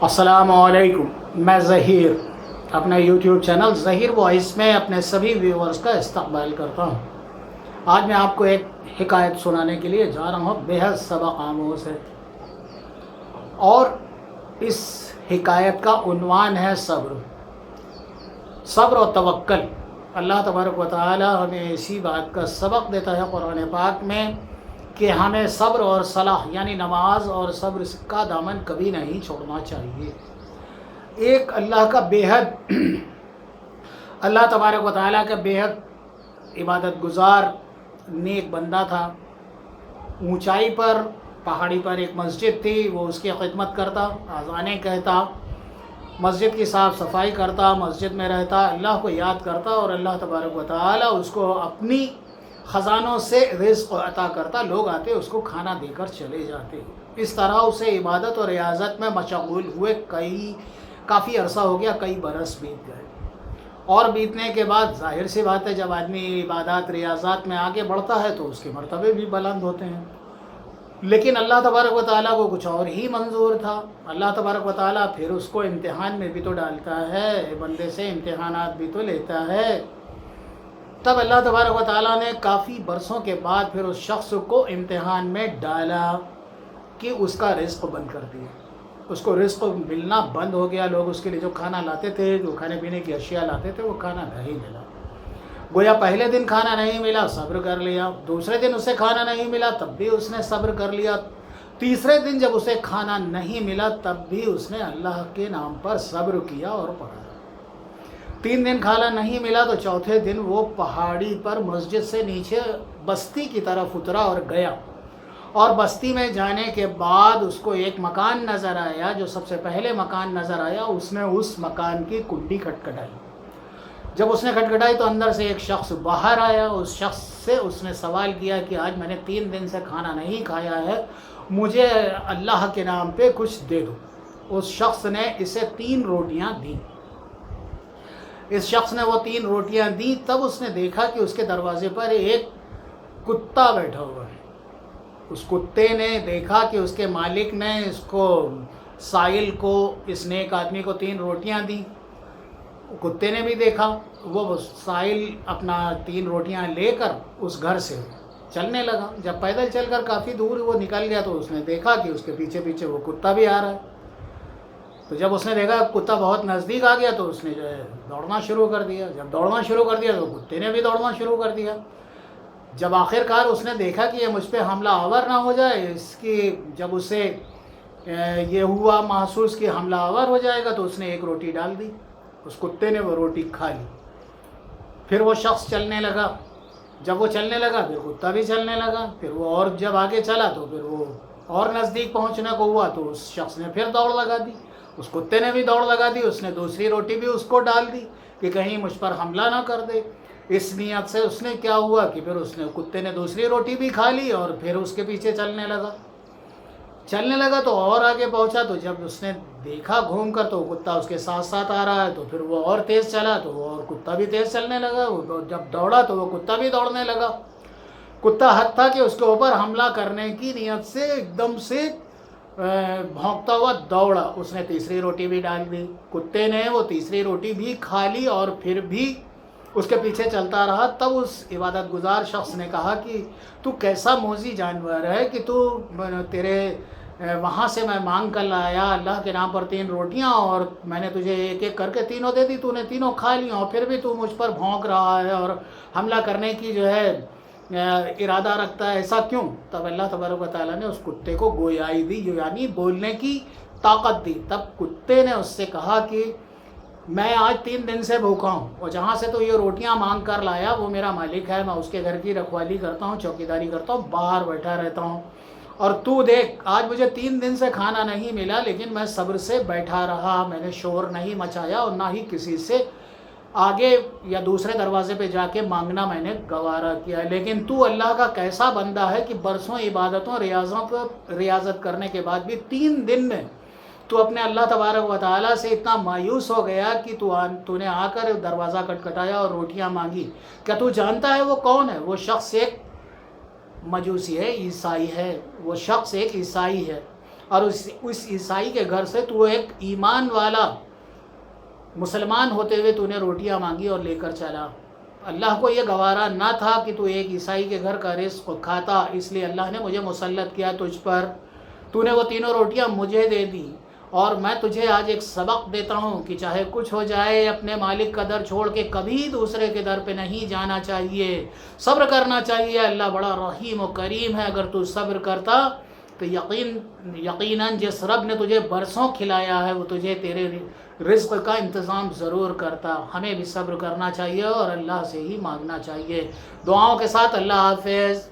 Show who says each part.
Speaker 1: अस्सलामुअलैकुम। मैं ज़हीर अपने यूट्यूब चैनल ज़हीर वॉइस में अपने सभी व्यूअर्स का इस्तकबाल करता हूँ। आज मैं आपको एक हिकायत सुनाने के लिए जा रहा हूँ, बेहद सबक आमूज़ है। और इस हिकायत का उन्वान है सब्र और तवक्कल। अल्लाह तबारक व तआला हमें इसी बात का सबक देता है कुरान पाक में कि हमें सब्र और सलाह यानी नमाज और सब्र का दामन कभी नहीं छोड़ना चाहिए। एक अल्लाह तबारक व तआला का बेहद इबादत गुजार नेक बंदा था। ऊंचाई पर पहाड़ी पर एक मस्जिद थी, वो उसकी खिदमत करता, आज़ानें कहता, मस्जिद की साफ़ सफाई करता, मस्जिद में रहता, अल्लाह को याद करता और अल्लाह तबारक व तआला उसको अपनी ख़जानों से रिज़्क़ अता करता। लोग आते उसको खाना देकर चले जाते। इस तरह उसे इबादत और रियाज़त में मशगूल हुए काफ़ी अरसा हो गया, कई बरस बीत गए। और बीतने के बाद ज़ाहिर सी बात है, जब आदमी इबादत रियाज़त में आगे बढ़ता है तो उसके मर्तबे भी बुलंद होते हैं। लेकिन अल्लाह तबारक व तआला को कुछ और ही मंजूर था। अल्लाह तबारक व तआला फिर उसको इम्तिहान में भी तो डालता है, बंदे से इम्तिहानात भी तो लेता है। तब अल्लाह तबारक व तआला ने काफ़ी बरसों के बाद फिर उस शख्स को इम्तिहान में डाला कि उसका रिज़्क़ बंद कर दिया। उसको रिज़्क़ मिलना बंद हो गया। लोग उसके लिए जो खाना लाते थे, जो खाने पीने की अशिया लाते थे, वो खाना नहीं मिला। गोया पहले दिन खाना नहीं मिला, सब्र कर लिया। दूसरे दिन उसे खाना नहीं मिला, तब भी उसने सब्र कर लिया। तीसरे दिन जब उसे खाना नहीं मिला, तब भी उसने अल्लाह के नाम पर सब्र किया और पढ़ा। 3 दिन खाना नहीं मिला तो चौथे दिन वो पहाड़ी पर मस्जिद से नीचे बस्ती की तरफ उतरा और गया। और बस्ती में जाने के बाद उसको एक मकान नज़र आया। जो सबसे पहले मकान नज़र आया, उसने उस मकान की कुंडी खटखटाई। जब उसने खटखटाई तो अंदर से एक शख्स बाहर आया। उस शख्स से उसने सवाल किया कि आज मैंने 3 दिन से खाना नहीं खाया है, मुझे अल्लाह के नाम पे कुछ दे दो। उस शख्स ने इसे 3 रोटियां दी। इस शख्स ने वो 3 रोटियां दी। तब उसने देखा कि उसके दरवाजे पर एक कुत्ता बैठा हुआ है। उस कुत्ते ने देखा कि उसके मालिक ने इसको साइल को, इस नेक आदमी को 3 रोटियां दी। कुत्ते ने भी देखा। वो साइल अपना 3 रोटियां लेकर उस घर से चलने लगा। जब पैदल चलकर काफ़ी दूर वो निकल गया तो उसने देखा कि उसके पीछे पीछे वो कुत्ता भी आ रहा है। तो जब उसने देखा कुत्ता बहुत नज़दीक आ गया तो उसने जो है दौड़ना शुरू कर दिया। जब दौड़ना शुरू कर दिया तो कुत्ते ने भी दौड़ना शुरू कर दिया। जब आखिरकार उसने देखा कि ये मुझ पर हमला आवर ना हो जाए, जब उसे ये हुआ महसूस कि हमला आवर हो जाएगा, तो उसने एक रोटी डाल दी। उस कुत्ते ने वो रोटी खा ली। फिर वो शख्स चलने लगा। जब वो चलने लगा फिर कुत्ता भी चलने लगा। फिर वो और जब आगे चला तो फिर वो और नज़दीक पहुंचने को हुआ तो उस शख्स ने फिर दौड़ लगा दी। उस कुत्ते ने भी दौड़ लगा दी। उसने दूसरी रोटी भी उसको डाल दी कि कहीं मुझ पर हमला ना कर दे। इस नियत से उसने क्या हुआ कि फिर कुत्ते ने दूसरी रोटी भी खा ली और फिर उसके पीछे चलने लगा तो और आगे पहुंचा। तो जब उसने देखा घूम कर तो कुत्ता उसके साथ साथ आ रहा है, तो फिर वो और तेज़ चला तो वो और कुत्ता भी तेज़ चलने लगा। वो जब दौड़ा तो वो कुत्ता भी दौड़ने लगा। कुत्ता हद था कि उसके ऊपर हमला करने की नियत से एकदम से भौंकता हुआ दौड़ा। उसने तीसरी रोटी भी डाल दी। कुत्ते ने वो तीसरी रोटी भी खा ली और फिर भी उसके पीछे चलता रहा। तब उस इबादत गुजार शख्स ने कहा कि तू कैसा मोजी जानवर है कि तेरे वहाँ से मैं मांग कर लाया अल्लाह के नाम पर 3 रोटियाँ और मैंने तुझे एक एक करके तीनों दे दी, तूने तीनों खा ली और फिर भी तू मुझ पर भौंक रहा है और हमला करने की जो है इरादा रखता है, ऐसा क्यों? तब अल्लाह तबारक व तआला ने उस कुत्ते को गोयाई दी, यानी बोलने की ताकत दी। तब कुत्ते ने उससे कहा कि मैं आज 3 दिन से भूखा हूँ और जहाँ से तो ये रोटियाँ मांग कर लाया वो मेरा मालिक है, मैं उसके घर की रखवाली करता हूँ, चौकीदारी करता हूँ, बाहर बैठा रहता हूँ। और तू देख, आज मुझे 3 दिन से खाना नहीं मिला लेकिन मैं सब्र से बैठा रहा, मैंने शोर नहीं मचाया और ना ही किसी से आगे या दूसरे दरवाजे पे जाके मांगना मैंने गवारा किया। लेकिन तू अल्लाह का कैसा बंदा है कि बरसों इबादतों रियाजत करने के बाद भी 3 दिन में तू अपने अल्लाह तबारक व तआला से इतना मायूस हो गया कि तूने आकर दरवाज़ा खटखटाया और रोटियां मांगी। क्या तू जानता है वो कौन है? वो शख्स एक मजूसी है, ईसाई है। वो शख्स एक ईसाई है। اور اس عیسائی کے گھر سے تو ایک ایمان والا مسلمان ہوتے ہوئے تو نے روٹیاں مانگی اور لے کر چلا. اللہ کو یہ گوارا نہ تھا کہ تو ایک عیسائی کے گھر کا رزق کھاتا، اس لیے اللہ نے مجھے مسلط کیا تجھ پر. تو نے وہ تینوں روٹیاں مجھے دے دی، اور میں تجھے آج ایک سبق دیتا ہوں کہ چاہے کچھ ہو جائے اپنے مالک کا در چھوڑ کے کبھی دوسرے کے در پہ نہیں جانا چاہیے، صبر کرنا چاہیے. اللہ بڑا رحیم و کریم ہے. اگر تو صبر کرتا تو یقیناً جس رب نے تجھے برسوں کھلایا ہے وہ تجھے تیرے رزق کا انتظام ضرور کرتا. ہمیں بھی صبر کرنا چاہیے اور اللہ سے ہی مانگنا چاہیے. دعاؤں کے ساتھ اللہ حافظ.